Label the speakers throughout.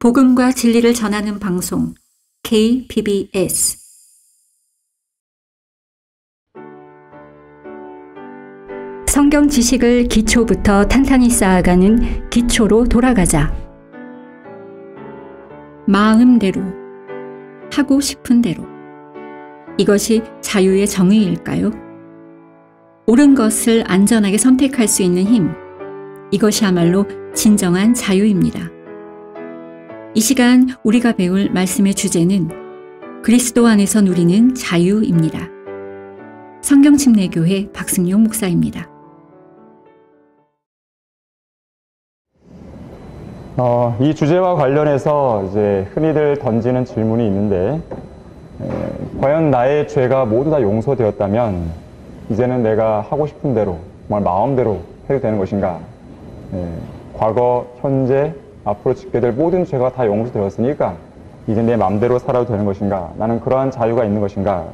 Speaker 1: 복음과 진리를 전하는 방송 KBS 성경 지식을 기초부터 탄탄히 쌓아가는 기초로 돌아가자. 마음대로, 하고 싶은 대로. 이것이 자유의 정의일까요? 옳은 것을 안전하게 선택할 수 있는 힘. 이것이야말로 진정한 자유입니다. 이 시간 우리가 배울 말씀의 주제는 그리스도 안에서 누리는 자유입니다. 성경침례교회 박승용 목사입니다.
Speaker 2: 이 주제와 관련해서 이제 흔히들 던지는 질문이 있는데, 과연 나의 죄가 모두 다 용서되었다면 이제는 내가 하고 싶은 대로, 정말 마음대로 해도 되는 것인가? 과거, 현재, 앞으로 짓게 될 모든 죄가 다 용서되었으니까 이제 내 마음대로 살아도 되는 것인가? 나는 그러한 자유가 있는 것인가?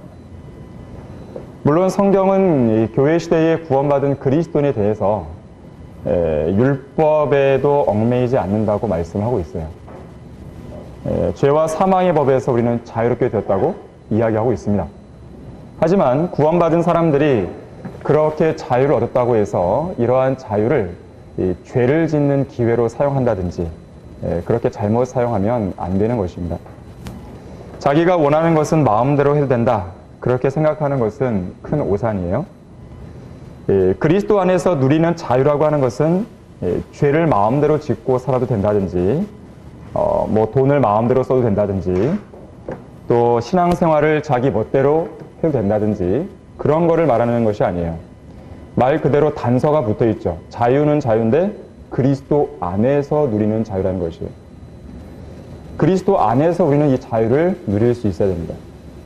Speaker 2: 물론 성경은 이 교회 시대에 구원받은 그리스도인에 대해서 율법에도 얽매이지 않는다고 말씀하고 있어요. 죄와 사망의 법에서 우리는 자유롭게 되었다고 이야기하고 있습니다. 하지만 구원받은 사람들이 그렇게 자유를 얻었다고 해서 이러한 자유를 죄를 짓는 기회로 사용한다든지 그렇게 잘못 사용하면 안 되는 것입니다. 자기가 원하는 것은 마음대로 해도 된다, 그렇게 생각하는 것은 큰 오산이에요. 그리스도 안에서 누리는 자유라고 하는 것은 죄를 마음대로 짓고 살아도 된다든지, 돈을 마음대로 써도 된다든지, 또 신앙생활을 자기 멋대로 해도 된다든지, 그런 거를 말하는 것이 아니에요. 말 그대로 단서가 붙어 있죠. 자유는 자유인데 그리스도 안에서 누리는 자유라는 것이에요. 그리스도 안에서 우리는 이 자유를 누릴 수 있어야 됩니다.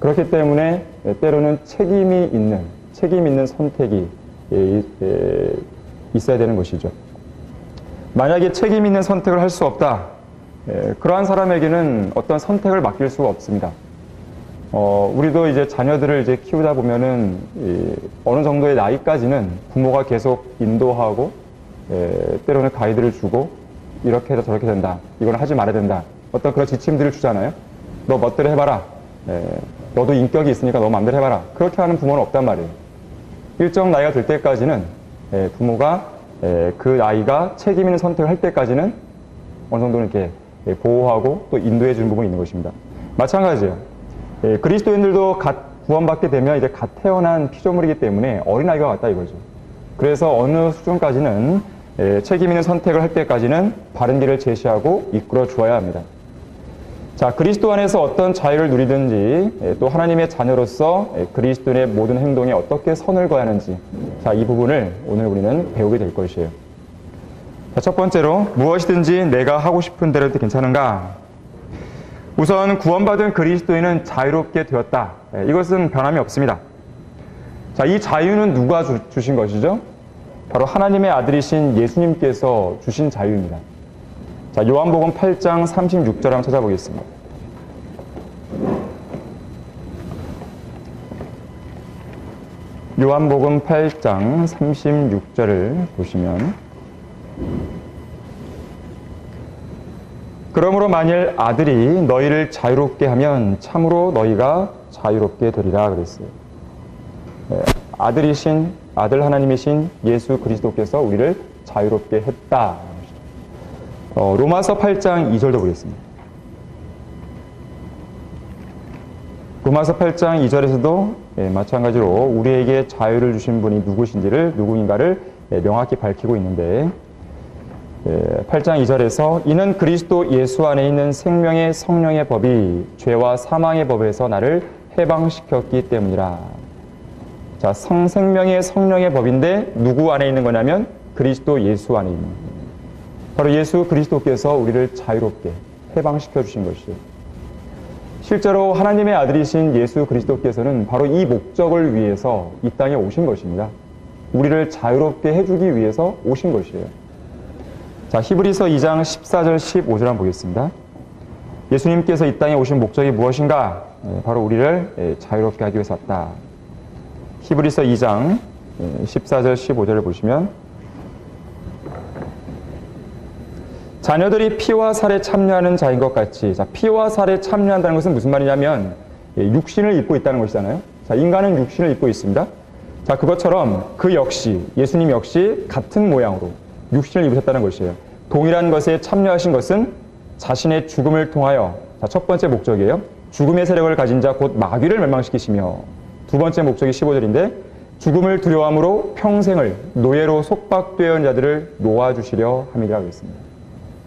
Speaker 2: 그렇기 때문에 때로는 책임 있는 선택이 있어야 되는 것이죠. 만약에 책임 있는 선택을 할 수 없다, 그러한 사람에게는 어떤 선택을 맡길 수가 없습니다. 우리도 이제 자녀들을 이제 키우다 보면은 어느 정도의 나이까지는 부모가 계속 인도하고, 때로는 가이드를 주고, 이렇게 해서 저렇게 된다, 이건 하지 말아야 된다, 어떤 그런 지침들을 주잖아요. 너 멋대로 해봐라. 너도 인격이 있으니까 너 마음대로 해봐라. 그렇게 하는 부모는 없단 말이에요. 일정 나이가 될 때까지는 부모가 그 나이가 책임 있는 선택을 할 때까지는 어느 정도는 이렇게 보호하고 또 인도해 주는 부분이 있는 것입니다. 마찬가지예요. 그리스도인들도 갓 구원받게 되면 이제 갓 태어난 피조물이기 때문에 어린아이와 같다 이거죠. 그래서 어느 수준까지는 책임 있는 선택을 할 때까지는 바른 길을 제시하고 이끌어 주어야 합니다. 자, 그리스도 안에서 어떤 자유를 누리든지, 또 하나님의 자녀로서 그리스도인의 모든 행동에 어떻게 선을 그어야 하는지, 자, 이 부분을 오늘 우리는 배우게 될 것이에요. 자, 첫 번째로 무엇이든지 내가 하고 싶은 대로 해도 괜찮은가? 우선 구원받은 그리스도인은 자유롭게 되었다. 이것은 변함이 없습니다. 자, 이 자유는 누가 주신 것이죠? 바로 하나님의 아들이신 예수님께서 주신 자유입니다. 자, 요한복음 8장 36절 한번 찾아보겠습니다. 요한복음 8장 36절을 보시면, 그러므로 만일 아들이 너희를 자유롭게 하면 참으로 너희가 자유롭게 되리라 그랬어요. 아들 하나님이신 예수 그리스도께서 우리를 자유롭게 했다. 로마서 8장 2절도 보겠습니다. 로마서 8장 2절에서도 마찬가지로 우리에게 자유를 주신 분이 누구인가를 명확히 밝히고 있는데, 8장 2절에서 이는 그리스도 예수 안에 있는 생명의 성령의 법이 죄와 사망의 법에서 나를 해방시켰기 때문이라. 자, 생명의 성령의 법인데 누구 안에 있는 거냐면 그리스도 예수 안에 있는 거예요. 바로 예수 그리스도께서 우리를 자유롭게 해방시켜 주신 것이에요. 실제로 하나님의 아들이신 예수 그리스도께서는 바로 이 목적을 위해서 이 땅에 오신 것입니다. 우리를 자유롭게 해주기 위해서 오신 것이에요. 자, 히브리서 2장 14절 15절 한번 보겠습니다. 예수님께서 이 땅에 오신 목적이 무엇인가? 바로 우리를 자유롭게 하기 위해서 왔다. 히브리서 2장 14절 15절을 보시면, 자녀들이 피와 살에 참여하는 자인 것 같이, 자, 피와 살에 참여한다는 것은 무슨 말이냐면 육신을 입고 있다는 것이잖아요. 자, 인간은 육신을 입고 있습니다. 자, 그것처럼 그 역시 예수님 역시 같은 모양으로 육신을 입으셨다는 것이에요. 동일한 것에 참여하신 것은 자신의 죽음을 통하여, 자, 첫 번째 목적이에요. 죽음의 세력을 가진 자 곧 마귀를 멸망시키시며, 두 번째 목적이 15절인데 죽음을 두려워함으로 평생을 노예로 속박되어 있는 자들을 놓아주시려 함이라고 했습니다.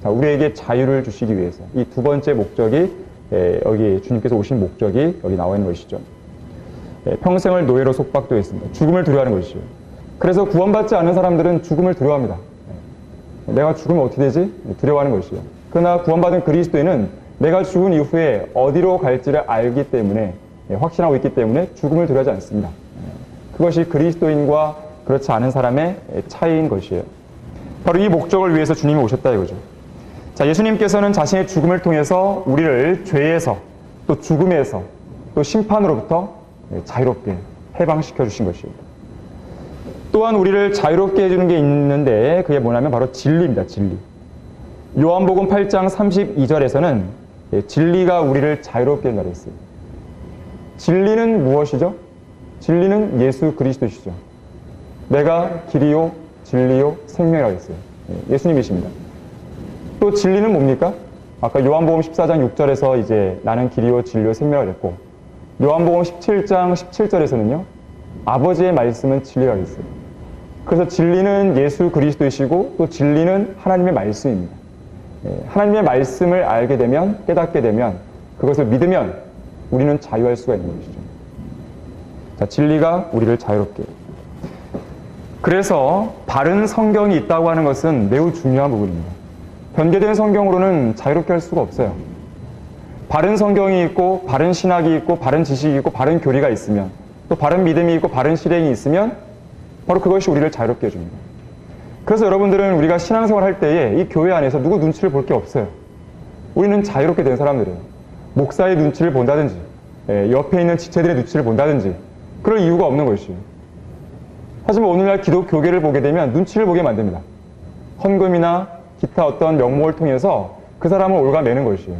Speaker 2: 자, 우리에게 자유를 주시기 위해서 이 두 번째 목적이 여기 주님께서 오신 목적이 여기 나와 있는 것이죠. 평생을 노예로 속박되어 있습니다. 죽음을 두려워하는 것이죠. 그래서 구원받지 않은 사람들은 죽음을 두려워합니다. 내가 죽으면 어떻게 되지? 두려워하는 것이죠. 그러나 구원받은 그리스도인은 내가 죽은 이후에 어디로 갈지를 알기 때문에, 확신하고 있기 때문에 죽음을 두려워하지 않습니다. 그것이 그리스도인과 그렇지 않은 사람의 차이인 것이에요. 바로 이 목적을 위해서 주님이 오셨다 이거죠. 자, 예수님께서는 자신의 죽음을 통해서 우리를 죄에서 또 죽음에서 또 심판으로부터 자유롭게 해방시켜 주신 것이에요. 또한 우리를 자유롭게 해주는 게 있는데 그게 뭐냐면 바로 진리입니다. 진리. 요한복음 8장 32절에서는 진리가 우리를 자유롭게 한다고 했어요. 진리는 무엇이죠? 진리는 예수 그리스도시죠. 내가 길이요 진리요 생명이라고 했어요. 예수님이십니다. 또 진리는 뭡니까? 아까 요한복음 14장 6절에서 이제 나는 길이요 진리요 생명이라고 했고, 요한복음 17장 17절에서는요 아버지의 말씀은 진리라고 했어요. 그래서 진리는 예수 그리스도이시고 또 진리는 하나님의 말씀입니다. 하나님의 말씀을 알게 되면, 깨닫게 되면, 그것을 믿으면 우리는 자유할 수가 있는 것이죠. 자, 진리가 우리를 자유롭게 해요. 그래서 바른 성경이 있다고 하는 것은 매우 중요한 부분입니다. 변개된 성경으로는 자유롭게 할 수가 없어요. 바른 성경이 있고 바른 신학이 있고 바른 지식이 있고 바른 교리가 있으면, 또 바른 믿음이 있고 바른 실행이 있으면 바로 그것이 우리를 자유롭게 해줍니다. 그래서 여러분들은 우리가 신앙생활 할 때에 이 교회 안에서 누구 눈치를 볼 게 없어요. 우리는 자유롭게 된 사람들이에요. 목사의 눈치를 본다든지 옆에 있는 지체들의 눈치를 본다든지 그럴 이유가 없는 것이에요. 하지만 오늘날 기독교계를 보게 되면 눈치를 보게 만듭니다. 헌금이나 기타 어떤 명목을 통해서 그 사람을 올가매는 것이에요.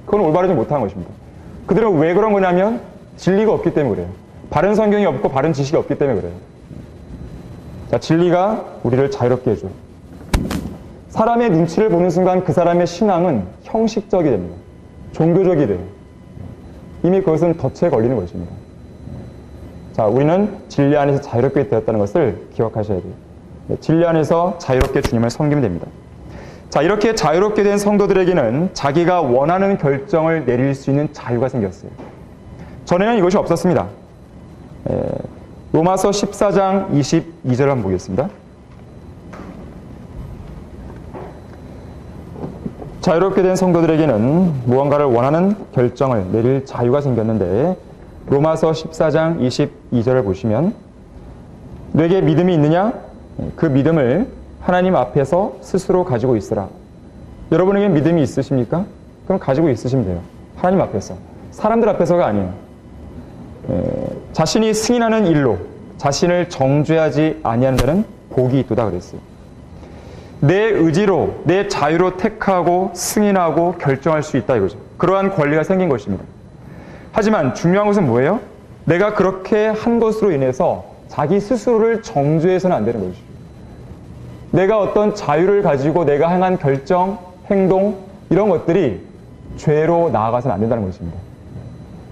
Speaker 2: 그건 올바르지 못한 것입니다. 그들은 왜 그런 거냐면 진리가 없기 때문에 그래요. 바른 성경이 없고 바른 지식이 없기 때문에 그래요. 자, 진리가 우리를 자유롭게 해줘요. 사람의 눈치를 보는 순간 그 사람의 신앙은 형식적이 됩니다. 종교적이 돼요. 이미 그것은 덫에 걸리는 것입니다. 자, 우리는 진리 안에서 자유롭게 되었다는 것을 기억하셔야 돼요. 진리 안에서 자유롭게 주님을 섬기면 됩니다. 자, 이렇게 자유롭게 된 성도들에게는 자기가 원하는 결정을 내릴 수 있는 자유가 생겼어요. 전에는 이것이 없었습니다. 로마서 14장 22절을 한번 보겠습니다. 자유롭게 된 성도들에게는 무언가를 원하는 결정을 내릴 자유가 생겼는데, 로마서 14장 22절을 보시면 내게 믿음이 있느냐? 그 믿음을 하나님 앞에서 스스로 가지고 있으라. 여러분에게 믿음이 있으십니까? 그럼 가지고 있으시면 돼요. 하나님 앞에서. 사람들 앞에서가 아니에요. 자신이 승인하는 일로 자신을 정죄하지 아니하는 자는 복이 있도다 그랬어요. 내 의지로, 내 자유로 택하고 승인하고 결정할 수 있다 이거죠. 그러한 권리가 생긴 것입니다. 하지만 중요한 것은 뭐예요? 내가 그렇게 한 것으로 인해서 자기 스스로를 정죄해서는 안 되는 것이죠. 내가 어떤 자유를 가지고 내가 행한 결정, 행동 이런 것들이 죄로 나아가서는 안 된다는 것입니다.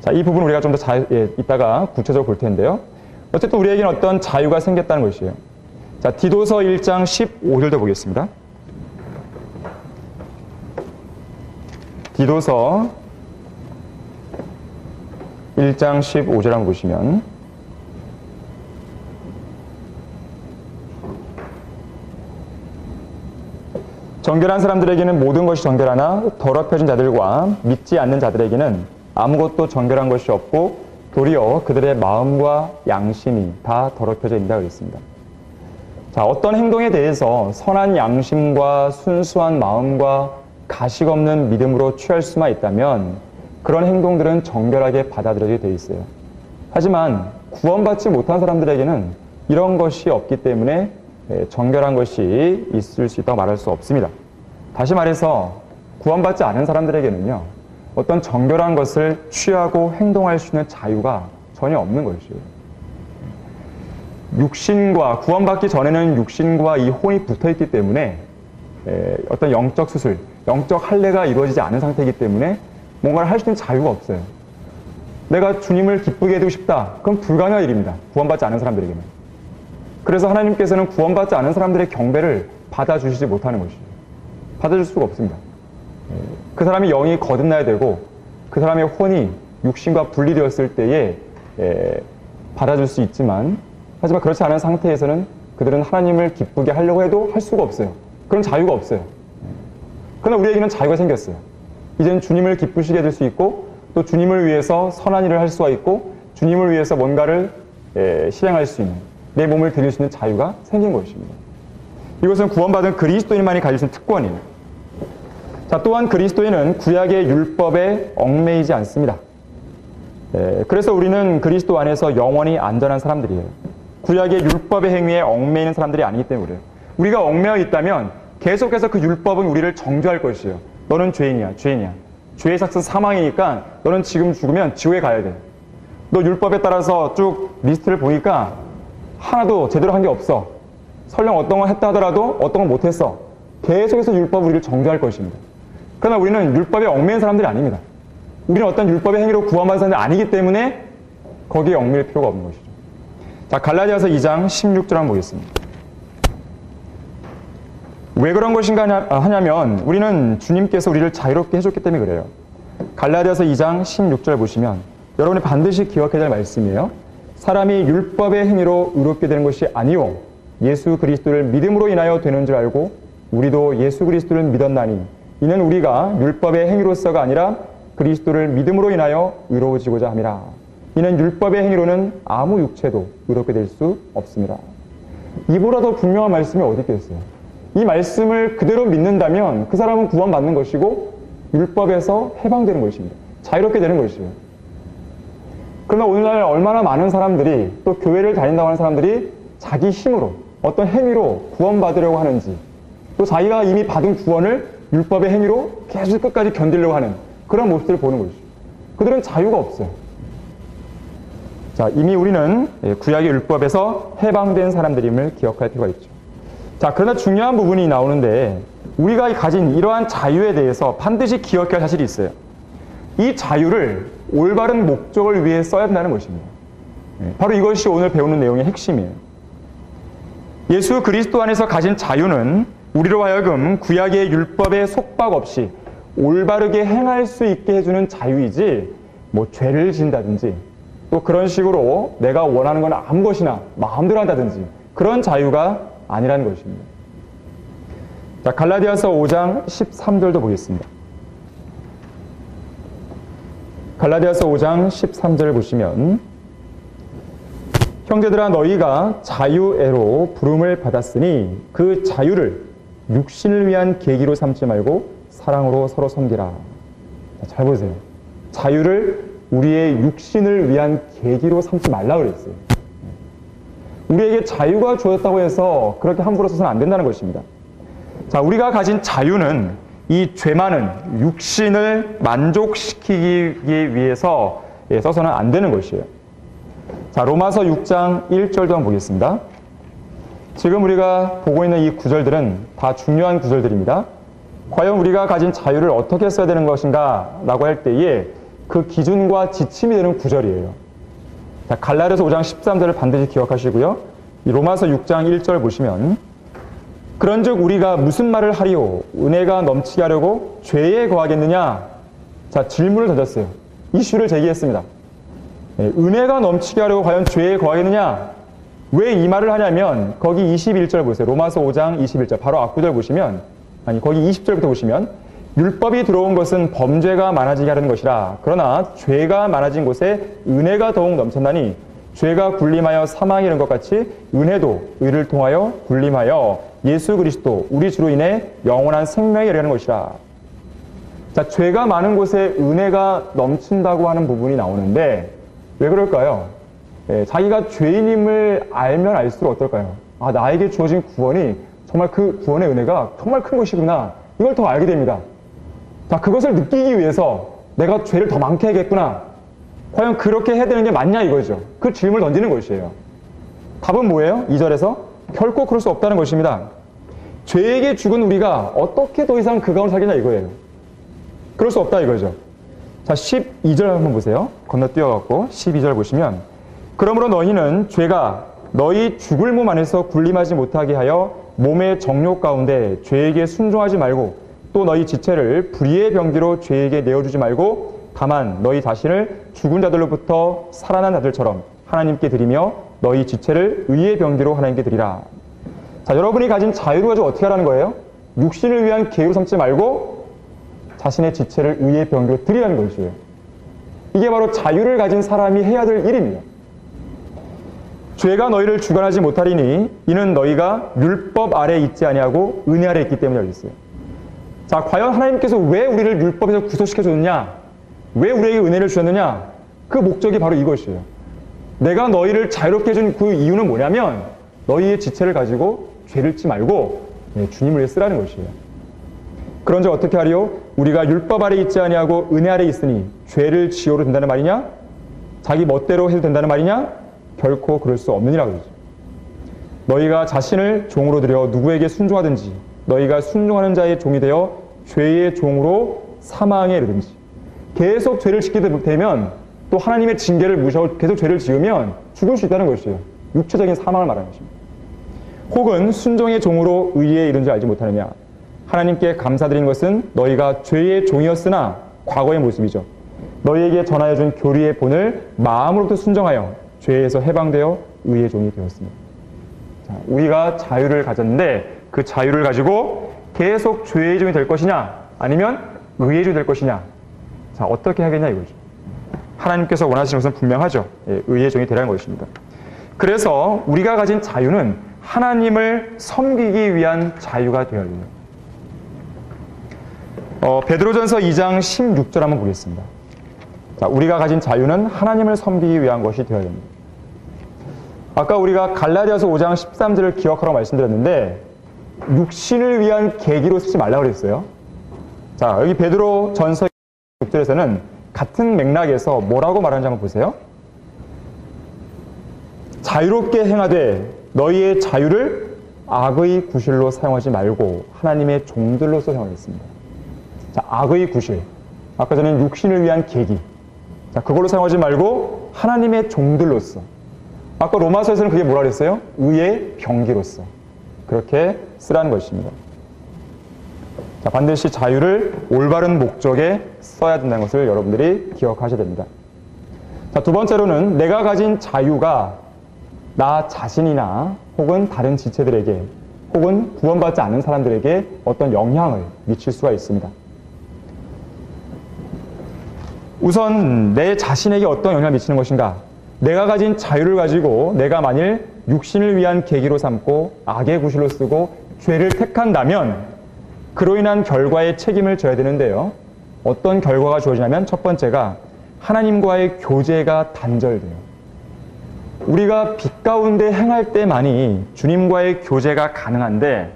Speaker 2: 자, 이 부분 우리가 좀 더 이따가 구체적으로 볼 텐데요. 어쨌든 우리에게는 어떤 자유가 생겼다는 것이에요. 자, 디도서 1장 15절도 보겠습니다. 디도서 1장 15절 한번 보시면 정결한 사람들에게는 모든 것이 정결하나 더럽혀진 자들과 믿지 않는 자들에게는 아무것도 정결한 것이 없고 도리어 그들의 마음과 양심이 다 더럽혀져 있다 그랬습니다. 자, 어떤 행동에 대해서 선한 양심과 순수한 마음과 가식 없는 믿음으로 취할 수만 있다면 그런 행동들은 정결하게 받아들여지게 되어 있어요. 하지만 구원받지 못한 사람들에게는 이런 것이 없기 때문에 정결한 것이 있을 수 있다고 말할 수 없습니다. 다시 말해서 구원받지 않은 사람들에게는요, 어떤 정결한 것을 취하고 행동할 수 있는 자유가 전혀 없는 것이에요. 구원받기 전에는 육신과 이 혼이 붙어있기 때문에 어떤 영적 수술, 영적 할례가 이루어지지 않은 상태이기 때문에 뭔가를 할 수 있는 자유가 없어요. 내가 주님을 기쁘게 해두고 싶다. 그건 불가능한 일입니다. 구원받지 않은 사람들에게는. 그래서 하나님께서는 구원받지 않은 사람들의 경배를 받아주시지 못하는 것이에요. 받아줄 수가 없습니다. 그 사람이 영이 거듭나야 되고 그 사람의 혼이 육신과 분리되었을 때에 받아줄 수 있지만, 하지만 그렇지 않은 상태에서는 그들은 하나님을 기쁘게 하려고 해도 할 수가 없어요. 그런 자유가 없어요. 그러나 우리에게는 자유가 생겼어요. 이제는 주님을 기쁘시게 해줄 수 있고, 또 주님을 위해서 선한 일을 할 수가 있고, 주님을 위해서 뭔가를 실행할 수 있는, 내 몸을 드릴 수 있는 자유가 생긴 것입니다. 이것은 구원받은 그리스도인만이 가질 수 있는 특권이에요. 자, 또한 그리스도인은 구약의 율법에 얽매이지 않습니다. 그래서 우리는 그리스도 안에서 영원히 안전한 사람들이에요. 구약의 율법의 행위에 얽매이는 사람들이 아니기 때문에 그래요. 우리가 얽매여 있다면 계속해서 그 율법은 우리를 정죄할 것이에요. 너는 죄인이야, 죄인이야. 죄의 삭은 사망이니까 너는 지금 죽으면 지옥에 가야 돼. 너 율법에 따라서 쭉 리스트를 보니까 하나도 제대로 한 게 없어. 설령 어떤 걸 했다 하더라도 어떤 걸 못했어. 계속해서 율법은 우리를 정죄할 것입니다. 그러나 우리는 율법에 얽매인 사람들이 아닙니다. 우리는 어떤 율법의 행위로 구원받은 사람들이 아니기 때문에 거기에 얽매일 필요가 없는 것이죠. 자, 갈라디아서 2장 16절 한번 보겠습니다. 왜 그런 것인가 하냐면 우리는 주님께서 우리를 자유롭게 해줬기 때문에 그래요. 갈라디아서 2장 16절 보시면 여러분이 반드시 기억해야 될 말씀이에요. 사람이 율법의 행위로 의롭게 되는 것이 아니요 예수 그리스도를 믿음으로 인하여 되는 줄 알고 우리도 예수 그리스도를 믿었나니 이는 우리가 율법의 행위로서가 아니라 그리스도를 믿음으로 인하여 의로워지고자 함이라. 이는 율법의 행위로는 아무 육체도 의롭게 될 수 없습니다. 이보다 더 분명한 말씀이 어디 있겠어요? 이 말씀을 그대로 믿는다면 그 사람은 구원받는 것이고 율법에서 해방되는 것입니다. 자유롭게 되는 것이에요. 그러나 오늘날 얼마나 많은 사람들이 또 교회를 다닌다고 하는 사람들이 자기 힘으로 어떤 행위로 구원받으려고 하는지, 또 자기가 이미 받은 구원을 율법의 행위로 계속 끝까지 견디려고 하는 그런 모습들을 보는 것이죠. 그들은 자유가 없어요. 자, 이미 우리는 구약의 율법에서 해방된 사람들임을 기억할 필요가 있죠. 자, 그러나 중요한 부분이 나오는데 우리가 가진 이러한 자유에 대해서 반드시 기억해야 할 사실이 있어요. 이 자유를 올바른 목적을 위해 써야 된다는 것입니다. 바로 이것이 오늘 배우는 내용의 핵심이에요. 예수 그리스도 안에서 가진 자유는 우리로 하여금 구약의 율법에 속박 없이 올바르게 행할 수 있게 해주는 자유이지, 뭐 죄를 진다든지 또 그런 식으로 내가 원하는 건 아무것이나 마음대로 한다든지 그런 자유가 아니라는 것입니다. 자, 갈라디아서 5장 13절도 보겠습니다. 갈라디아서 5장 13절 보시면 형제들아 너희가 자유애로 부름을 받았으니 그 자유를 육신을 위한 계기로 삼지 말고 사랑으로 서로 섬기라. 자, 잘 보세요. 자유를 우리의 육신을 위한 계기로 삼지 말라고 그랬어요. 우리에게 자유가 주어졌다고 해서 그렇게 함부로 써서는 안 된다는 것입니다. 자, 우리가 가진 자유는 이 죄 많은 육신을 만족시키기 위해서 써서는 안 되는 것이에요. 자, 로마서 6장 1절도 한번 보겠습니다. 지금 우리가 보고 있는 이 구절들은 다 중요한 구절들입니다. 과연 우리가 가진 자유를 어떻게 써야 되는 것인가 라고 할 때에 그 기준과 지침이 되는 구절이에요. 자, 갈라디아서 5장 13절을 반드시 기억하시고요. 이 로마서 6장 1절 보시면 그런즉 우리가 무슨 말을 하리요? 은혜가 넘치게 하려고 죄에 거하겠느냐? 자, 질문을 던졌어요. 이슈를 제기했습니다. 은혜가 넘치게 하려고 과연 죄에 거하겠느냐? 왜 이 말을 하냐면 거기 21절 보세요. 로마서 5장 21절 바로 앞구절 보시면, 아니 거기 20절부터 보시면 율법이 들어온 것은 범죄가 많아지게 하려는 것이라. 그러나 죄가 많아진 곳에 은혜가 더욱 넘쳤나니 죄가 군림하여 사망에 이른 것 같이 은혜도 의를 통하여 군림하여 예수 그리스도 우리 주로 인해 영원한 생명에 이르는 것이라. 자, 죄가 많은 곳에 은혜가 넘친다고 하는 부분이 나오는데 왜 그럴까요? 자기가 죄인임을 알면 알수록 어떨까요? 아, 나에게 주어진 구원이 정말 그 구원의 은혜가 정말 큰 것이구나. 이걸 더 알게 됩니다. 자, 그것을 느끼기 위해서 내가 죄를 더 많게 해야겠구나. 과연 그렇게 해야 되는 게 맞냐 이거죠. 그 질문을 던지는 것이에요. 답은 뭐예요? 2절에서 결코 그럴 수 없다는 것입니다. 죄에게 죽은 우리가 어떻게 더 이상 그 가운데 살겠냐 이거예요. 그럴 수 없다 이거죠. 자, 12절 한번 보세요. 건너뛰어갖고 12절 보시면 그러므로 너희는 죄가 너희 죽을 몸 안에서 군림하지 못하게 하여 몸의 정욕 가운데 죄에게 순종하지 말고 또 너희 지체를 불의의 병기로 죄에게 내어주지 말고 다만 너희 자신을 죽은 자들로부터 살아난 자들처럼 하나님께 드리며 너희 지체를 의의 병기로 하나님께 드리라. 자, 여러분이 가진 자유를 가지고 어떻게 하라는 거예요? 육신을 위한 계획으로 삼지 말고 자신의 지체를 의의 병기로 드리라는 것이에요. 이게 바로 자유를 가진 사람이 해야 될 일입니다. 죄가 너희를 주관하지 못하리니 이는 너희가 율법 아래 있지 아니하고 은혜 아래 있기 때문에 알겠어요. 자, 과연 하나님께서 왜 우리를 율법에서 구속시켜 줬느냐? 왜 우리에게 은혜를 주셨느냐? 그 목적이 바로 이것이에요. 내가 너희를 자유롭게 해준 그 이유는 뭐냐면 너희의 지체를 가지고 죄를 짓지 말고 주님을 위해 쓰라는 것이에요. 그런즉 어떻게 하리요? 우리가 율법 아래 있지 아니하고 은혜 아래 있으니 죄를 지어도 된다는 말이냐? 자기 멋대로 해도 된다는 말이냐? 결코 그럴 수 없느니라 그러죠. 너희가 자신을 종으로 들여 누구에게 순종하든지 너희가 순종하는 자의 종이 되어 죄의 종으로 사망에 이르든지 계속 죄를 짓게 되면 또 하나님의 징계를 무시하고 계속 죄를 지으면 죽을 수 있다는 것이에요. 육체적인 사망을 말하는 것입니다. 혹은 순종의 종으로 의에 이른 줄 알지 못하느냐. 하나님께 감사드린 것은 너희가 죄의 종이었으나 과거의 모습이죠. 너희에게 전하여준 교리의 본을 마음으로부터 순종하여 죄에서 해방되어 의의 종이 되었습니다. 자, 우리가 자유를 가졌는데 그 자유를 가지고 계속 죄의 종이 될 것이냐 아니면 의의 종이 될 것이냐. 자, 어떻게 하겠냐 이거죠. 하나님께서 원하시는 것은 분명하죠. 의의 종이 되라는 것입니다. 그래서 우리가 가진 자유는 하나님을 섬기기 위한 자유가 되어야 돼요. 베드로전서 2장 16절 한번 보겠습니다. 자, 우리가 가진 자유는 하나님을 섬기기 위한 것이 되어야 됩니다. 아까 우리가 갈라디아서 5장 13절을 기억하라고 말씀드렸는데 육신을 위한 계기로 쓰지 말라고 그랬어요. 자, 여기 베드로전서 6절에서는 같은 맥락에서 뭐라고 말하는지 한번 보세요. 자유롭게 행하되 너희의 자유를 악의 구실로 사용하지 말고 하나님의 종들로서 사용하겠습니다. 자, 악의 구실. 아까 전에 육신을 위한 계기. 자, 그걸로 사용하지 말고 하나님의 종들로서. 아까 로마서에서는 그게 뭐라 그랬어요? 의의 병기로서. 그렇게 쓰라는 것입니다. 자, 반드시 자유를 올바른 목적에 써야 된다는 것을 여러분들이 기억하셔야 됩니다. 자, 두 번째로는 내가 가진 자유가 나 자신이나 혹은 다른 지체들에게 혹은 구원받지 않은 사람들에게 어떤 영향을 미칠 수가 있습니다. 우선 내 자신에게 어떤 영향을 미치는 것인가? 내가 가진 자유를 가지고 내가 만일 육신을 위한 계기로 삼고 악의 구실로 쓰고 죄를 택한다면 그로 인한 결과에 책임을 져야 되는데요. 어떤 결과가 주어지냐면 첫 번째가 하나님과의 교제가 단절돼요. 우리가 빛 가운데 행할 때만이 주님과의 교제가 가능한데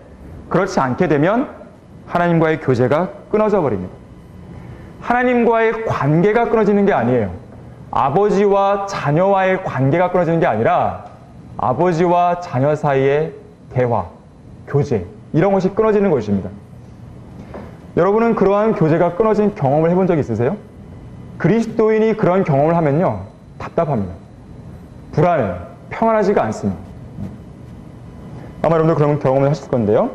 Speaker 2: 그렇지 않게 되면 하나님과의 교제가 끊어져 버립니다. 하나님과의 관계가 끊어지는 게 아니에요. 아버지와 자녀와의 관계가 끊어지는 게 아니라 아버지와 자녀 사이의 대화, 교제 이런 것이 끊어지는 것입니다. 여러분은 그러한 교제가 끊어진 경험을 해본 적 있으세요? 그리스도인이 그런 경험을 하면요. 답답합니다. 불안해요. 평안하지가 않습니다. 아마 여러분들 그런 경험을 하실 건데요.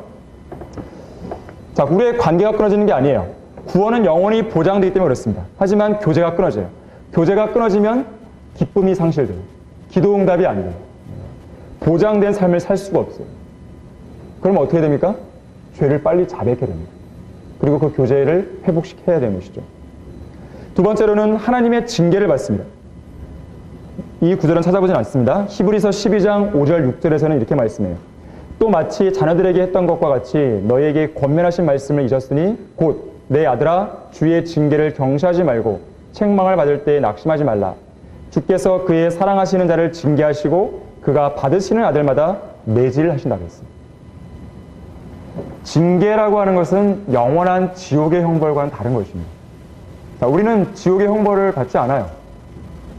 Speaker 2: 자, 우리의 관계가 끊어지는 게 아니에요. 구원은 영원히 보장되기 때문에 그렇습니다. 하지만 교제가 끊어져요. 교제가 끊어지면 기쁨이 상실돼요. 기도 응답이 안 돼요. 보장된 삶을 살 수가 없어요. 그럼 어떻게 됩니까? 죄를 빨리 자백해야 됩니다. 그리고 그 교제를 회복시켜야 되는 것이죠. 두 번째로는 하나님의 징계를 받습니다. 이 구절은 찾아보진 않습니다. 히브리서 12장 5절 6절에서는 이렇게 말씀해요. 또 마치 자녀들에게 했던 것과 같이 너희에게 권면하신 말씀을 잊었으니 곧 내 아들아 주의 징계를 경시하지 말고 책망을 받을 때 낙심하지 말라. 주께서 그의 사랑하시는 자를 징계하시고 그가 받으시는 아들마다 매질을 하신다고 했습니다. 징계라고 하는 것은 영원한 지옥의 형벌과는 다른 것입니다. 자, 우리는 지옥의 형벌을 받지 않아요.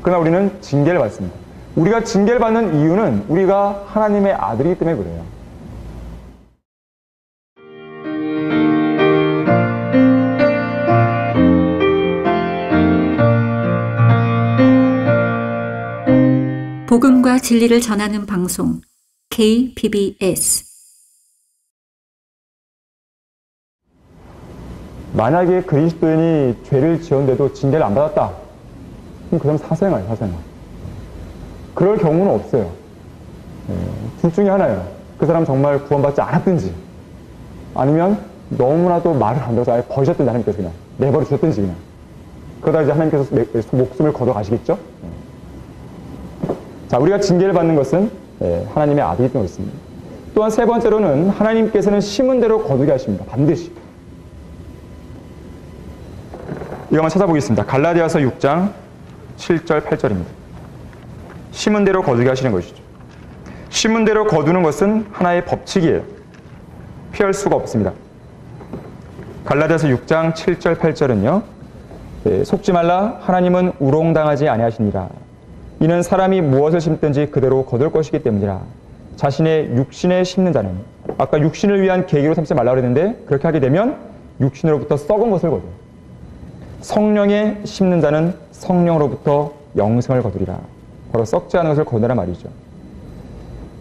Speaker 2: 그러나 우리는 징계를 받습니다. 우리가 징계를 받는 이유는 우리가 하나님의 아들이기 때문에 그래요.
Speaker 1: 복음과 진리를 전하는 방송 KBS.
Speaker 2: 만약에 그리스도인이 죄를 지었는데도 징계를 안 받았다. 그럼 그 사람 사생아예요, 사생아. 그럴 경우는 없어요. 둘 중에 하나예요. 그 사람 정말 구원받지 않았든지, 아니면 너무나도 말을 안 들어서 아예 버리셨든지, 하나님께서 그냥 내버려 주셨든지 그냥. 그러다 이제 하나님께서 목숨을 걷어 가시겠죠? 자, 우리가 징계를 받는 것은 하나님의 아들이기 때문에 그렇습니다. 또한 세 번째로는 하나님께서는 심은 대로 거두게 하십니다. 반드시. 이거 한번 찾아보겠습니다. 갈라디아서 6장 7절, 8절입니다. 심은 대로 거두게 하시는 것이죠. 심은 대로 거두는 것은 하나의 법칙이에요. 피할 수가 없습니다. 갈라디아서 6장 7절, 8절은요. 속지 말라, 하나님은 우롱당하지 아니하시니라. 이는 사람이 무엇을 심든지 그대로 거둘 것이기 때문이라. 자신의 육신에 심는 자는, 아까 육신을 위한 계기로 삼지 말라 그랬는데 그렇게 하게 되면 육신으로부터 썩은 것을 거둬요. 성령에 심는 자는 성령으로부터 영생을 거두리라. 바로 썩지 않은 것을 거두라 말이죠.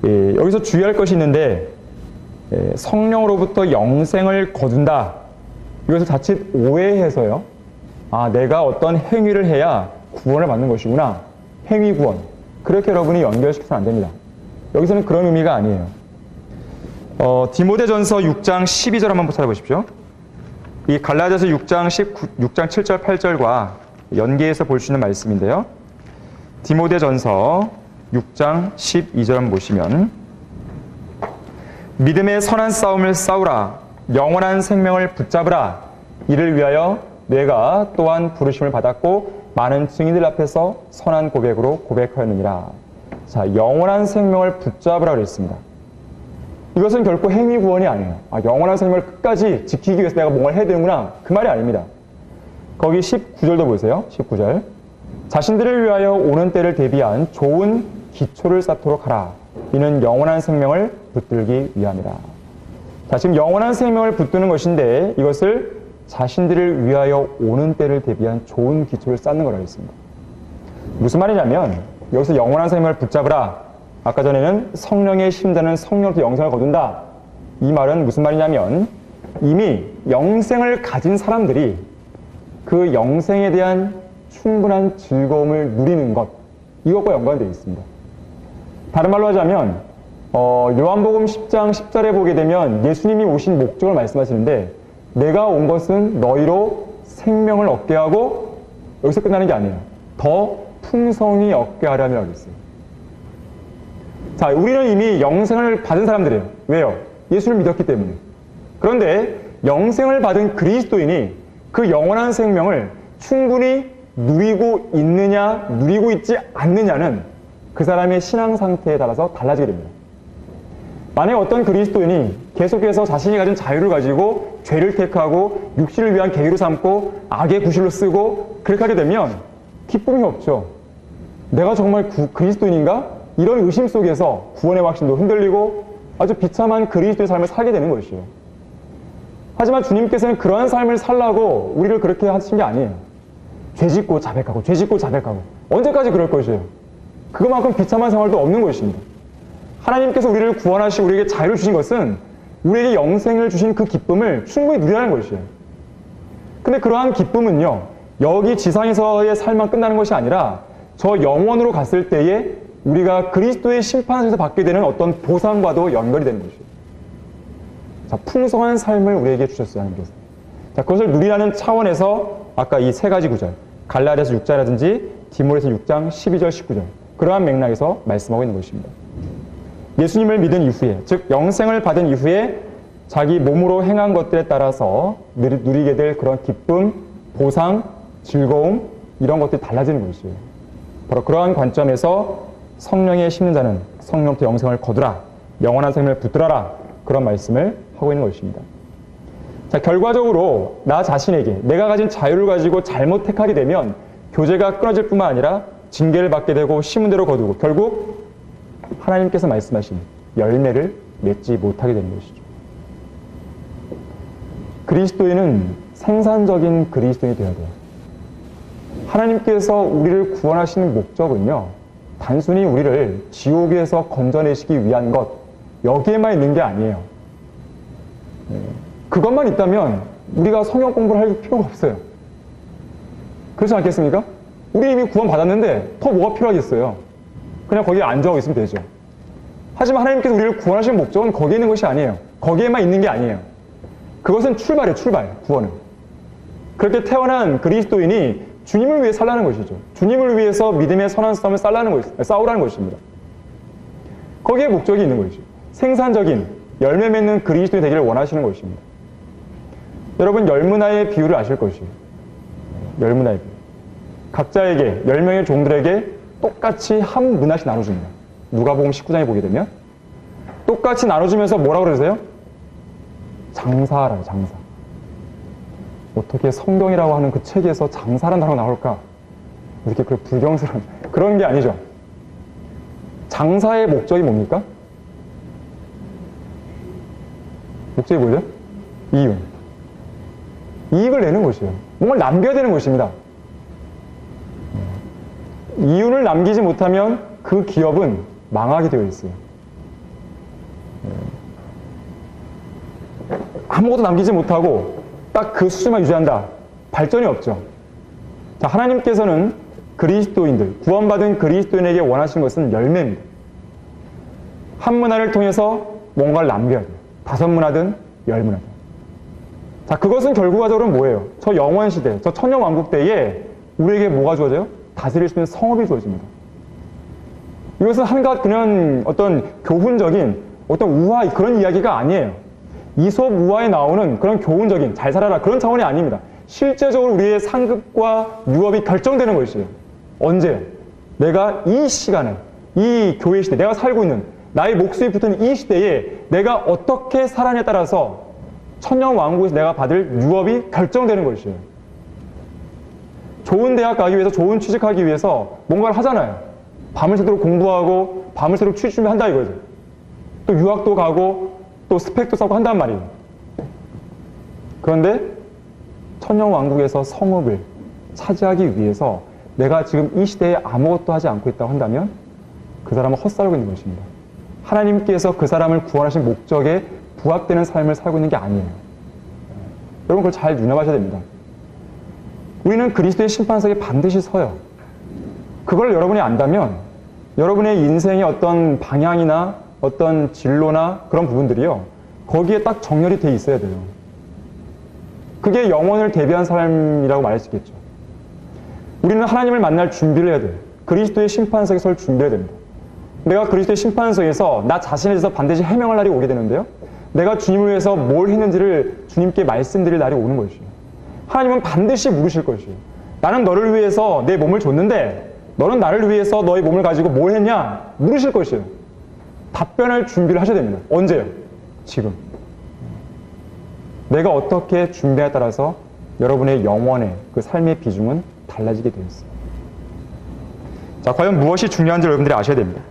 Speaker 2: 여기서 주의할 것이 있는데, 성령으로부터 영생을 거둔다. 이것을 자칫 오해해서요. 아, 내가 어떤 행위를 해야 구원을 받는 것이구나. 행위 구원. 그렇게 여러분이 연결시켜서는 안 됩니다. 여기서는 그런 의미가 아니에요. 디모데전서 6장 12절 한번 찾아보십시오. 이 갈라디아서 6장 7절 8절과 연계해서 볼 수 있는 말씀인데요. 디모데전서 6장 12절 한번 보시면, 믿음의 선한 싸움을 싸우라, 영원한 생명을 붙잡으라. 이를 위하여 내가 또한 부르심을 받았고 많은 증인들 앞에서 선한 고백으로 고백하였느니라. 자, 영원한 생명을 붙잡으라 그랬습니다. 이것은 결코 행위 구원이 아니에요. 아, 영원한 생명을 끝까지 지키기 위해서 내가 뭔가를 해야 되는구나. 그 말이 아닙니다. 거기 19절도 보세요. 19절. 자신들을 위하여 오는 때를 대비한 좋은 기초를 쌓도록 하라. 이는 영원한 생명을 붙들기 위함이라. 자, 지금 영원한 생명을 붙드는 것인데 이것을 자신들을 위하여 오는 때를 대비한 좋은 기초를 쌓는 거라고 했습니다. 무슨 말이냐면 여기서 영원한 생명을 붙잡으라. 아까 전에는 성령의 심자는 성령으로부터 영생을 거둔다. 이 말은 무슨 말이냐면 이미 영생을 가진 사람들이 그 영생에 대한 충분한 즐거움을 누리는 것, 이것과 연관되어 있습니다. 다른 말로 하자면 요한복음 10장 10절에 보게 되면 예수님이 오신 목적을 말씀하시는데, 내가 온 것은 너희로 생명을 얻게 하고, 여기서 끝나는 게 아니에요. 더 풍성히 얻게 하려고 했어요. 자, 우리는 이미 영생을 받은 사람들이에요. 왜요? 예수를 믿었기 때문에. 그런데 영생을 받은 그리스도인이 그 영원한 생명을 충분히 누리고 있느냐, 누리고 있지 않느냐는 그 사람의 신앙 상태에 따라서 달라지게 됩니다. 만약에 어떤 그리스도인이 계속해서 자신이 가진 자유를 가지고 죄를 택하고 육신을 위한 계기로 삼고 악의 구실로 쓰고 그렇게 하게 되면 기쁨이 없죠. 내가 정말 그리스도인인가? 이런 의심 속에서 구원의 확신도 흔들리고 아주 비참한 그리스도의 삶을 살게 되는 것이에요. 하지만 주님께서는 그러한 삶을 살라고 우리를 그렇게 하신 게 아니에요. 죄짓고 자백하고 죄짓고 자백하고 언제까지 그럴 것이에요. 그것만큼 비참한 생활도 없는 것입니다. 하나님께서 우리를 구원하시고 우리에게 자유를 주신 것은 우리에게 영생을 주신 그 기쁨을 충분히 누리라는 것이에요. 근데 그러한 기쁨은요, 여기 지상에서의 삶만 끝나는 것이 아니라 저 영원으로 갔을 때에 우리가 그리스도의 심판에서 받게 되는 어떤 보상과도 연결이 되는 것이에요. 자, 풍성한 삶을 우리에게 주셨어요, 하나님께서. 자, 그것을 누리라는 차원에서 아까 이 세 가지 구절, 갈라디아서 6장이라든지 디모데서 6장 12절, 19절, 그러한 맥락에서 말씀하고 있는 것입니다. 예수님을 믿은 이후에, 즉 영생을 받은 이후에 자기 몸으로 행한 것들에 따라서 누리게 될 그런 기쁨, 보상, 즐거움, 이런 것들이 달라지는 것이에요. 바로 그러한 관점에서 성령에 심는 자는 성령부터 영생을 거두라, 영원한 생명을 붙들어라, 그런 말씀을 하고 있는 것입니다. 자, 결과적으로 나 자신에게 내가 가진 자유를 가지고 잘못 택하게 되면 교제가 끊어질 뿐만 아니라 징계를 받게 되고 심은 대로 거두고 결국 하나님께서 말씀하신 열매를 맺지 못하게 되는 것이죠. 그리스도인은 생산적인 그리스도인이 되어야 돼요. 하나님께서 우리를 구원하시는 목적은요, 단순히 우리를 지옥에서 건져내시기 위한 것, 여기에만 있는 게 아니에요. 그것만 있다면 우리가 성경 공부를 할 필요가 없어요. 그렇지 않겠습니까? 우리 이미 구원받았는데 더 뭐가 필요하겠어요? 그냥 거기에 안주하고 있으면 되죠. 하지만 하나님께서 우리를 구원하시는 목적은 거기에 있는 것이 아니에요. 거기에만 있는 게 아니에요. 그것은 출발이에요, 출발, 구원은. 그렇게 태어난 그리스도인이 주님을 위해 살라는 것이죠. 주님을 위해서 믿음의 선한 싸움을 싸우라는 것입니다. 거기에 목적이 있는 것이죠. 생산적인 열매 맺는 그리스도인이 되기를 원하시는 것입니다. 여러분, 열문화의 비유를 아실 것이에요. 열문화의 비유. 각자에게, 10명의 종들에게 똑같이 한 문화씩 나눠줍니다. 누가복음 19장에 보게 되면 똑같이 나눠주면서 뭐라고 그러세요? 장사하라고, 장사. 어떻게 성경이라고 하는 그 책에서 장사라는 단어가 나올까? 이렇게 그 불경스러운 그런 게 아니죠. 장사의 목적이 뭡니까? 목적이 뭐죠? 이윤. 이익을 내는 것이에요. 뭔가를 남겨야 되는 것입니다. 이윤을 남기지 못하면 그 기업은 망하게 되어 있어요. 아무것도 남기지 못하고 딱 그 수준만 유지한다. 발전이 없죠. 자, 하나님께서는 그리스도인들, 구원받은 그리스도인에게 원하시는 것은 열매입니다. 한 문화를 통해서 뭔가를 남겨야 돼요. 5문화든 10문화든. 자, 그것은 결과적으로 뭐예요? 저 영원시대, 저 천년왕국 때에 우리에게 뭐가 주어져요? 다스릴 수 있는 성읍이 주어집니다. 이것은 한갓 그냥 어떤 교훈적인 어떤 우화 그런 이야기가 아니에요. 이솝 우화에 나오는 그런 교훈적인 잘 살아라 그런 차원이 아닙니다. 실제적으로 우리의 상급과 유업이 결정되는 것이에요. 언제? 내가 이 시간에, 이 교회 시대, 내가 살고 있는 나의 목숨이 붙은 이 시대에 내가 어떻게 살아냐에 따라서 천년왕국에서 내가 받을 유업이 결정되는 것이에요. 좋은 대학 가기 위해서, 좋은 취직하기 위해서 뭔가를 하잖아요. 밤을 새도록 공부하고 밤을 새도록 취직 준비한다 이거죠. 또 유학도 가고 또 스펙도 쌓고 한단 말이에요. 그런데 천년왕국에서 성읍을 차지하기 위해서 내가 지금 이 시대에 아무것도 하지 않고 있다고 한다면 그 사람은 헛살고 있는 것입니다. 하나님께서 그 사람을 구원하신 목적에 부합되는 삶을 살고 있는 게 아니에요. 여러분 그걸 잘 유념하셔야 됩니다. 우리는 그리스도의 심판석에 반드시 서요. 그걸 여러분이 안다면 여러분의 인생의 어떤 방향이나 어떤 진로나 그런 부분들이요. 거기에 딱 정렬이 돼 있어야 돼요. 그게 영혼을 대비한 삶이라고 말할 수 있겠죠. 우리는 하나님을 만날 준비를 해야 돼요. 그리스도의 심판석에 설 준비해야 됩니다. 내가 그리스도의 심판석에서 나 자신에 대해서 반드시 해명할 날이 오게 되는데요. 내가 주님을 위해서 뭘 했는지를 주님께 말씀드릴 날이 오는 것이에요. 하나님은 반드시 물으실 것이에요. 나는 너를 위해서 내 몸을 줬는데 너는 나를 위해서 너의 몸을 가지고 뭘 했냐? 물으실 것이에요. 답변할 준비를 하셔야 됩니다. 언제요? 지금. 내가 어떻게 준비에 따라서 여러분의 영혼의 그 삶의 비중은 달라지게 되어 있어요. 자, 과연 무엇이 중요한지 여러분들이 아셔야 됩니다.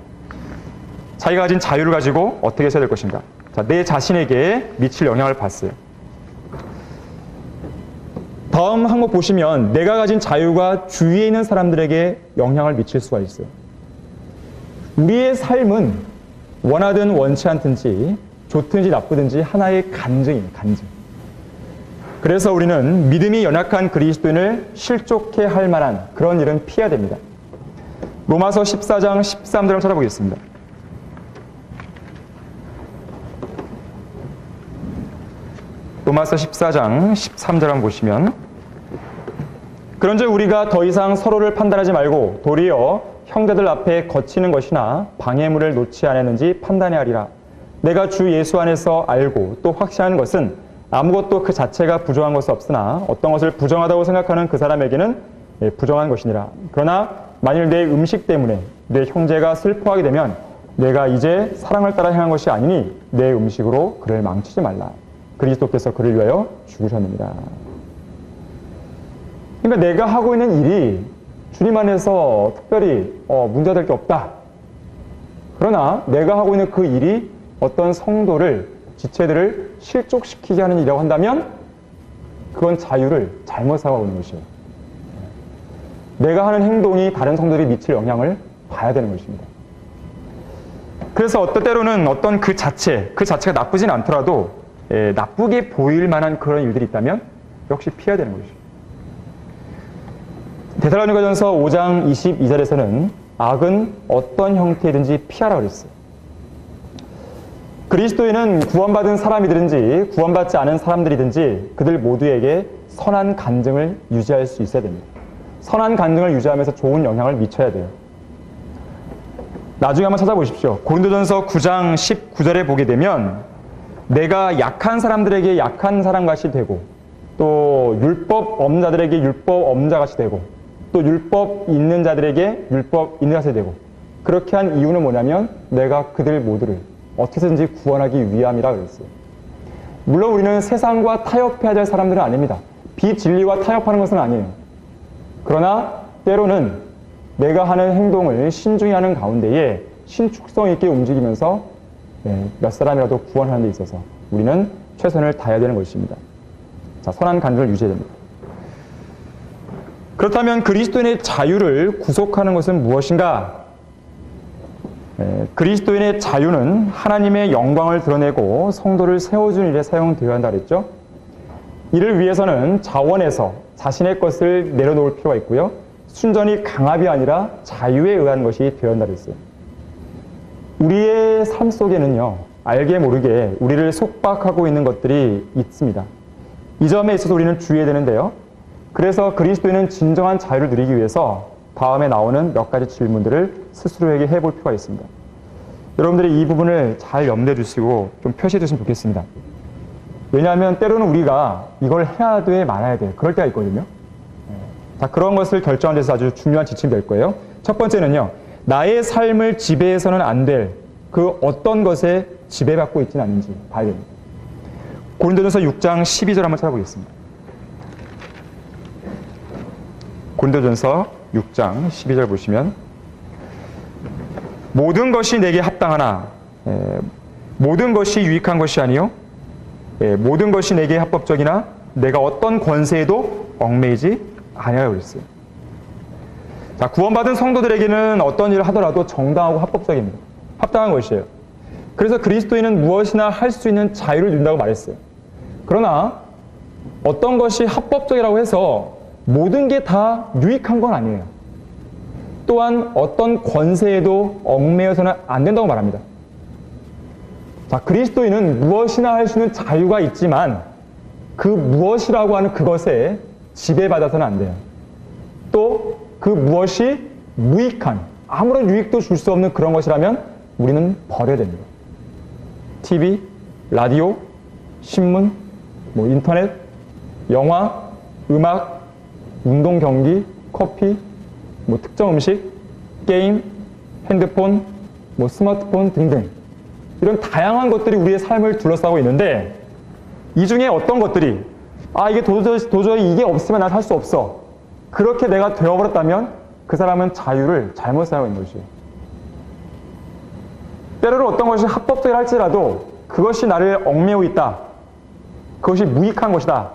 Speaker 2: 자기가 가진 자유를 가지고 어떻게 해야 될 것인가? 자, 내 자신에게 미칠 영향을 봤어요. 다음 항목 보시면 내가 가진 자유가 주위에 있는 사람들에게 영향을 미칠 수가 있어요. 우리의 삶은 원하든 원치 않든지 좋든지 나쁘든지 하나의 간증이에요. 간증. 그래서 우리는 믿음이 연약한 그리스도인을 실족해 할 만한 그런 일은 피해야 됩니다. 로마서 14장 13절을 찾아보겠습니다. 로마서 14장 13절 한번 보시면 그런즉 우리가 더 이상 서로를 판단하지 말고 도리어 형제들 앞에 거치는 것이나 방해물을 놓지 않았는지 판단해야 하리라. 내가 주 예수 안에서 알고 또 확신하는 것은 아무것도 그 자체가 부정한 것은 없으나 어떤 것을 부정하다고 생각하는 그 사람에게는 부정한 것이니라. 그러나 만일 내 음식 때문에 내 형제가 슬퍼하게 되면 내가 이제 사랑을 따라 행한 것이 아니니 내 음식으로 그를 망치지 말라. 그리스도께서 그를 위하여 죽으셨느니라. 그러니까 내가 하고 있는 일이 주님 안에서 특별히 문제될 게 없다. 그러나 내가 하고 있는 그 일이 어떤 성도를, 지체들을 실족시키게 하는 일이라고 한다면 그건 자유를 잘못 사용하고 있는 것이에요. 내가 하는 행동이 다른 성도들이 미칠 영향을 봐야 되는 것입니다. 그래서 때로는 어떤 그 자체가 나쁘진 않더라도 나쁘게 보일 만한 그런 일들이 있다면 역시 피해야 되는 것이죠. 데살로니가전서 5장 22절에서는 악은 어떤 형태이든지 피하라고 그랬어요. 그리스도인은 구원받은 사람이든지 구원받지 않은 사람들이든지 그들 모두에게 선한 간증을 유지할 수 있어야 됩니다. 선한 간증을 유지하면서 좋은 영향을 미쳐야 돼요. 나중에 한번 찾아보십시오. 고린도전서 9장 19절에 보게 되면 내가 약한 사람들에게 약한 사람같이 되고 또 율법 없는 자들에게 율법 없는 자같이 되고 또 율법 있는 자들에게 율법 있는 자같이 되고 그렇게 한 이유는 뭐냐면 내가 그들 모두를 어떻게든지 구원하기 위함이라 그랬어요. 물론 우리는 세상과 타협해야 될 사람들은 아닙니다. 비진리와 타협하는 것은 아니에요. 그러나 때로는 내가 하는 행동을 신중히 하는 가운데에 신축성 있게 움직이면서 몇 사람이라도 구원하는 데 있어서 우리는 최선을 다해야 되는 것입니다. 자, 선한 간증을 유지해야 됩니다. 그렇다면 그리스도인의 자유를 구속하는 것은 무엇인가? 그리스도인의 자유는 하나님의 영광을 드러내고 성도를 세워주는 일에 사용되어야 한다 그랬죠. 이를 위해서는 자원에서 자신의 것을 내려놓을 필요가 있고요. 순전히 강압이 아니라 자유에 의한 것이 되어야 한다 그랬어요. 우리의 삶 속에는요, 알게 모르게 우리를 속박하고 있는 것들이 있습니다. 이 점에 있어서 우리는 주의해야 되는데요. 그래서 그리스도인은 진정한 자유를 누리기 위해서 다음에 나오는 몇 가지 질문들을 스스로에게 해볼 필요가 있습니다. 여러분들이 이 부분을 잘 염두해 주시고 좀 표시해 주시면 좋겠습니다. 왜냐하면 때로는 우리가 이걸 해야 돼, 말아야 돼. 그럴 때가 있거든요. 자, 그런 것을 결정하는 데서 아주 중요한 지침이 될 거예요. 첫 번째는요. 나의 삶을 지배해서는 안 될 그 어떤 것에 지배받고 있지는 않은지 봐야 됩니다. 고린도전서 6장 12절 한번 찾아보겠습니다. 고린도전서 6장 12절 보시면 모든 것이 내게 합당하나 모든 것이 유익한 것이 아니요 모든 것이 내게 합법적이나 내가 어떤 권세에도 얽매이지 아니하여 그랬어요. 자, 구원받은 성도들에게는 어떤 일을 하더라도 정당하고 합법적입니다. 합당한 것이에요. 그래서 그리스도인은 무엇이나 할 수 있는 자유를 준다고 말했어요. 그러나 어떤 것이 합법적이라고 해서 모든 게 다 유익한 건 아니에요. 또한 어떤 권세에도 얽매여서는 안 된다고 말합니다. 자, 그리스도인은 무엇이나 할 수 있는 자유가 있지만 그 무엇이라고 하는 그것에 지배받아서는 안 돼요. 또 그 무엇이 무익한, 아무런 유익도 줄 수 없는 그런 것이라면 우리는 버려야 됩니다. TV, 라디오, 신문, 인터넷, 영화, 음악, 운동 경기, 커피, 특정 음식, 게임, 핸드폰, 스마트폰 등등 이런 다양한 것들이 우리의 삶을 둘러싸고 있는데 이 중에 어떤 것들이 이게 도저히 이게 없으면 난 살 수 없어. 그렇게 내가 되어버렸다면 그 사람은 자유를 잘못 사용하고 있는 것이에요. 때로는 어떤 것이 합법적이라 할지라도 그것이 나를 얽매고 있다. 그것이 무익한 것이다.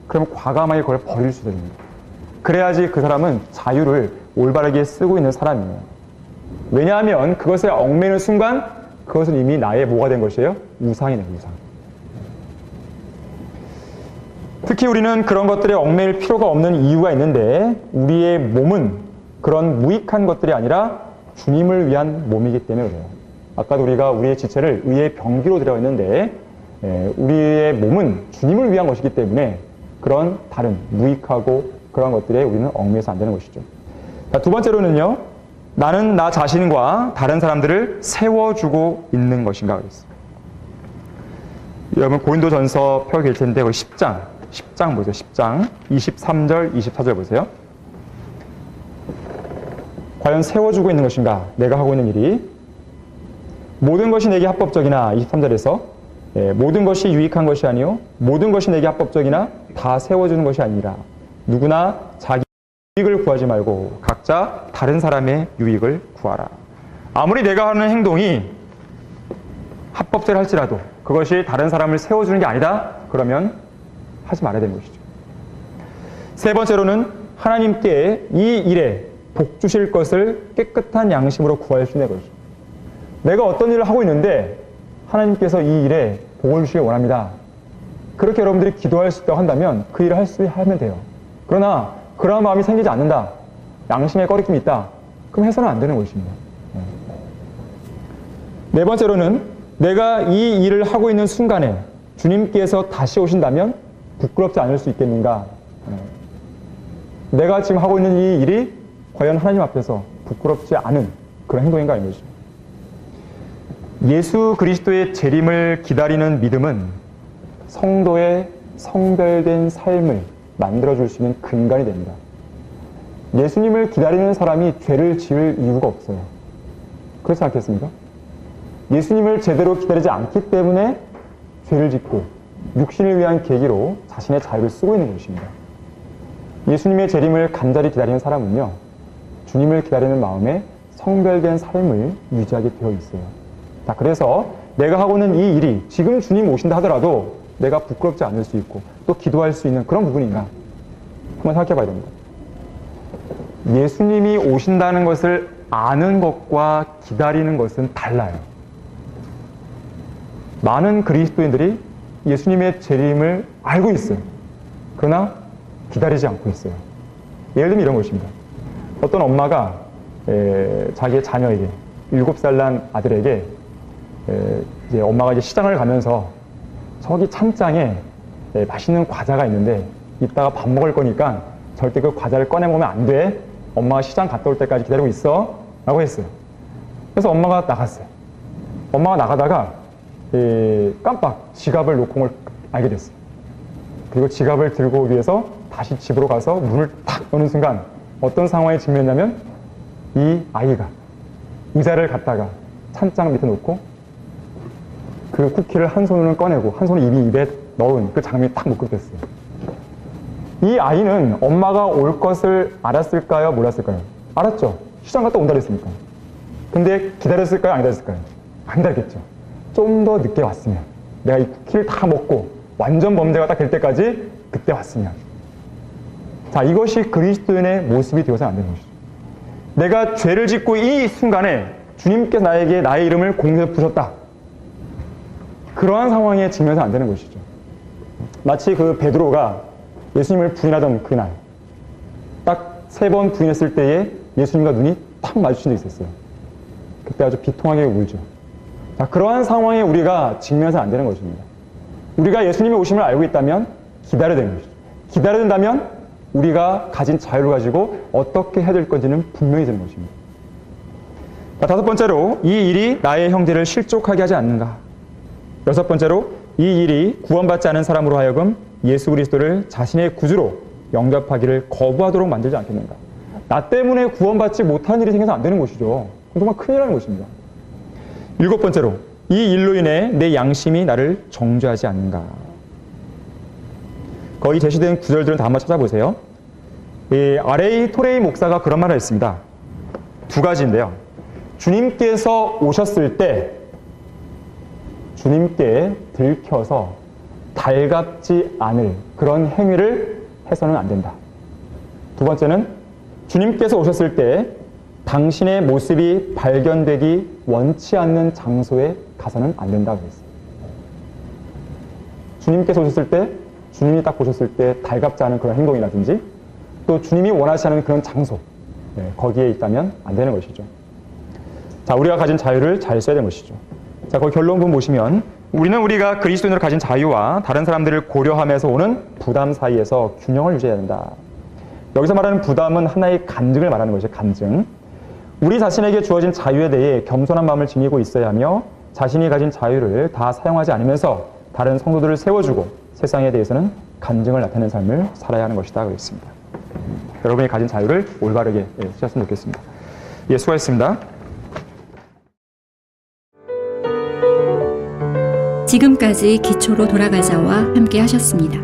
Speaker 2: 그러면 과감하게 그걸 버릴 수 있는 겁니다. 그래야지 그 사람은 자유를 올바르게 쓰고 있는 사람이에요. 왜냐하면 그것에 얽매이는 순간 그것은 이미 나의 뭐가 된 것이에요? 우상이네요, 우상. 특히 우리는 그런 것들에 얽매일 필요가 없는 이유가 있는데 우리의 몸은 그런 무익한 것들이 아니라 주님을 위한 몸이기 때문에 그래요. 아까도 우리가 우리의 지체를 의의 병기로 드려 있는데 우리의 몸은 주님을 위한 것이기 때문에 그런 다른 무익하고 그런 것들에 우리는 얽매여서 안 되는 것이죠. 자, 두 번째로는요. 나는 나 자신과 다른 사람들을 세워주고 있는 것인가 그랬어요. 여러분 고린도전서 펴 계실 텐데 10장 보세요. 10장 23절 24절 보세요. 과연 세워주고 있는 것인가? 내가 하고 있는 일이 모든 것이 내게 합법적이나 23절에서 모든 것이 유익한 것이 아니요 모든 것이 내게 합법적이나 다 세워주는 것이 아니라 누구나 자기 유익을 구하지 말고 각자 다른 사람의 유익을 구하라. 아무리 내가 하는 행동이 합법적이라 할지라도 그것이 다른 사람을 세워주는 게 아니다. 그러면 하지 말아야 되는 것이죠. 세 번째로는 하나님께 이 일에 복 주실 것을 깨끗한 양심으로 구할 수 있는 것이죠. 내가 어떤 일을 하고 있는데 하나님께서 이 일에 복을 주시길 원합니다. 그렇게 여러분들이 기도할 수 있다고 한다면 그 일을 하면 돼요. 그러나 그러한 마음이 생기지 않는다. 양심에 꺼리낌이 있다. 그럼 해서는 안 되는 것입니다. 네 번째로는 내가 이 일을 하고 있는 순간에 주님께서 다시 오신다면 부끄럽지 않을 수 있겠는가? 내가 지금 하고 있는 이 일이 과연 하나님 앞에서 부끄럽지 않은 그런 행동인가 하는 것이죠. 예수 그리스도의 재림을 기다리는 믿음은 성도의 성별된 삶을 만들어줄 수 있는 근간이 됩니다. 예수님을 기다리는 사람이 죄를 지을 이유가 없어요. 그렇지 않겠습니까? 예수님을 제대로 기다리지 않기 때문에 죄를 짓고 육신을 위한 계기로 자신의 자유를 쓰고 있는 것입니다. 예수님의 재림을 간절히 기다리는 사람은요, 주님을 기다리는 마음에 성별된 삶을 유지하게 되어 있어요. 자, 그래서 내가 하고 있는 이 일이 지금 주님 오신다 하더라도 내가 부끄럽지 않을 수 있고 또 기도할 수 있는 그런 부분인가? 한번 생각해 봐야 됩니다. 예수님이 오신다는 것을 아는 것과 기다리는 것은 달라요. 많은 그리스도인들이 예수님의 재림을 알고 있어요. 그러나 기다리지 않고 있어요. 예를 들면 이런 것입니다. 어떤 엄마가 자기의 자녀에게 7살 난 아들에게 이제 엄마가 이제 시장을 가면서 저기 찬장에 맛있는 과자가 있는데 이따가 밥 먹을 거니까 절대 그 과자를 꺼내 먹으면 안 돼. 엄마가 시장 갔다 올 때까지 기다리고 있어. 라고 했어요. 그래서 엄마가 나갔어요. 엄마가 나가다가 깜빡 지갑을 놓고 온 걸 알게 됐어요. 그리고 지갑을 들고 오기 위해서 다시 집으로 가서 문을 탁 여는 순간 어떤 상황에 직면했냐면 이 아이가 의자를 갖다가 찬장 밑에 놓고 그 쿠키를 한 손으로는 꺼내고 한 손을 입에 넣은 그 장면이 딱 목격됐어요. 이 아이는 엄마가 올 것을 알았을까요? 몰랐을까요? 알았죠. 시장 갔다 온다 그랬으니까. 근데 기다렸을까요? 안 기다렸을까요? 안 기다렸겠죠. 좀 더 늦게 왔으면, 내가 이 쿠키를 다 먹고 완전 범죄가 딱 될 때까지 그때 왔으면. 자, 이것이 그리스도인의 모습이 되어서는 안 되는 것이죠. 내가 죄를 짓고 이 순간에 주님께서 나에게 나의 이름을 공중에 부셨다. 그러한 상황에 직면해서 안 되는 것이죠. 마치 그 베드로가 예수님을 부인하던 그날, 딱 3번 부인했을 때에 예수님과 눈이 탁 마주친 적이 있었어요. 그때 아주 비통하게 울죠. 자, 그러한 상황에 우리가 직면해서 안 되는 것입니다. 우리가 예수님의 오심을 알고 있다면 기다려야 되는 것이죠. 기다려야 된다면 우리가 가진 자유를 가지고 어떻게 해야 될 건지는 분명히 되는 것입니다. 자, 5번째로 이 일이 나의 형제를 실족하게 하지 않는가. 6번째로 이 일이 구원받지 않은 사람으로 하여금 예수 그리스도를 자신의 구주로 영접하기를 거부하도록 만들지 않겠는가. 나 때문에 구원받지 못한 일이 생겨서 안 되는 것이죠. 정말 큰일이라는 것입니다. 7번째로 이 일로 인해 내 양심이 나를 정죄하지 않는가. 거기 제시된 구절들은 다 한번 찾아보세요. R.A. 토레이 목사가 그런 말을 했습니다. 2가지인데요. 주님께서 오셨을 때 주님께 들켜서 달갑지 않을 그런 행위를 해서는 안 된다. 2번째는 주님께서 오셨을 때 당신의 모습이 발견되기 원치 않는 장소에 가서는 안 된다고 했어요. 주님께서 오셨을 때, 주님이 딱 보셨을 때 달갑지 않은 그런 행동이라든지 또 주님이 원하지 않은 그런 장소, 거기에 있다면 안 되는 것이죠. 자, 우리가 가진 자유를 잘 써야 되는 것이죠. 자, 거기 결론부 보시면 우리가 그리스도인으로 가진 자유와 다른 사람들을 고려하면서 오는 부담 사이에서 균형을 유지해야 된다. 여기서 말하는 부담은 하나의 간증을 말하는 것이죠. 간증. 우리 자신에게 주어진 자유에 대해 겸손한 마음을 지니고 있어야 하며 자신이 가진 자유를 다 사용하지 않으면서 다른 성도들을 세워주고 세상에 대해서는 간증을 나타내는 삶을 살아야 하는 것이다 그랬습니다. 여러분이 가진 자유를 올바르게 쓰셨으면 좋겠습니다. 예, 수고하셨습니다.
Speaker 1: 지금까지 기초로 돌아가자와 함께 하셨습니다.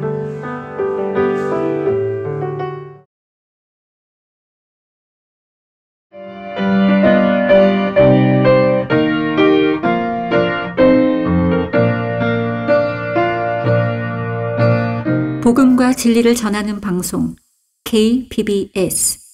Speaker 1: 복음과 진리를 전하는 방송 KBS